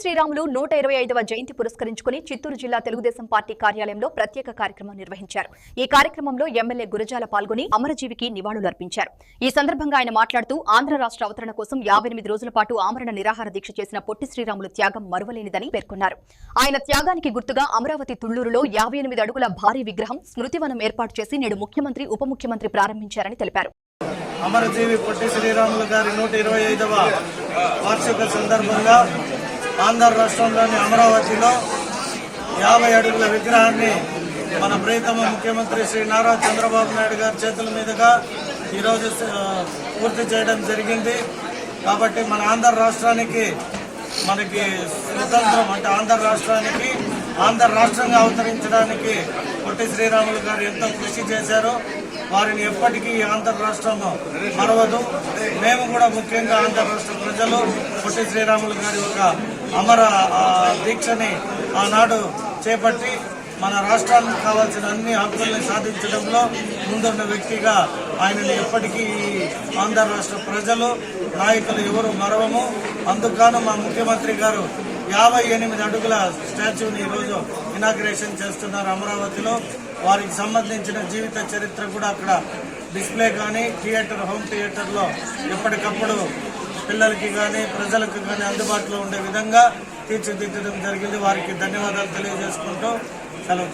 శ్రీరాములు 125వ జయంతి పురస్కరించుకుని చిత్తూరు జిల్లా తెలుగుదేశం పార్టీ కార్యాలయంలో ప్రత్యేక కార్యక్రమం నిర్వహించారు. ఈ కార్యక్రమంలో ఎమ్మెల్యే గురజాల పాల్గొని అమరజీవికి నివాళులర్పించారు. ఈ సందర్భంగా ఆయన మాట్లాడుతూ ఆంధ్ర రాష్ట్ర అవతరణ కోసం 58 రోజుల పాటు ఆమరణ నిరాహార దీక్ష చేసిన పొట్టి శ్రీరాములు త్యాగం మరువలేనిదని పేర్కొన్నారు. ఆయన త్యాగానికి గుర్తుగా అమరావతి తుళ్లూరులో 58 అడుగుల భారీ విగ్రహం స్మృతివనం ఏర్పాటు చేసి నేడు ముఖ్యమంత్రి ఉప ముఖ్యమంత్రి ప్రారంభించారని తెలిపారు. అమరజీవి పొట్టి శ్రీరాములు గారి 125వ వార్షిక సందర్భంగా ఆంధ్ర రాష్ట్రంలోని అమరావతిలో 50 అడుగుల విగ్రహాన్ని మన ప్రియతమ ముఖ్యమంత్రి శ్రీ నారా చంద్రబాబు నాయుడు గారి చేతుల మీదుగా ఈరోజు పూర్తి చేయడం జరిగింది. కాబట్టి మన ఆంధ్ర రాష్ట్రానికి మనకి స్వతంత్రం అంటే ఆంధ్ర రాష్ట్రానికి ఆంధ్ర రాష్ట్రంగా అవతరించడానికి పొట్టి శ్రీరాములు గారు ఎంతో కృషి చేశారు. వారిని ఎప్పటికీ ఆంధ్ర రాష్ట్రం మరవదు. మేము కూడా ముఖ్యంగా ఆంధ్ర రాష్ట్ర ప్రజలు పొట్టి శ్రీరాములు గారి ఒక అమర దీక్షని ఆనాడు చేపట్టి మన రాష్ట్రానికి కావాల్సిన అన్ని హక్కుల్ని సాధించడంలో ముందున్న వ్యక్తిగా ఆయనను ఎప్పటికీ ఆంధ్ర రాష్ట్ర ప్రజలు నాయకులు ఎవరు మరవము. అందుకు మా ముఖ్యమంత్రి గారు 58 అడుగుల స్టాచ్యూని ఈరోజు ఇనాగ్రేషన్ చేస్తున్నారు అమరావతిలో. వారికి సంబంధించిన జీవిత చరిత్ర కూడా అక్కడ డిస్ప్లే కానీ హోమ్ థియేటర్లో ఎప్పటికప్పుడు పిల్లలకి కానీ ప్రజలకు కానీ అందుబాటులో ఉండే విధంగా తీర్చిదిద్దడం జరిగింది. వారికి ధన్యవాదాలు తెలియజేసుకుంటూ సెలవు.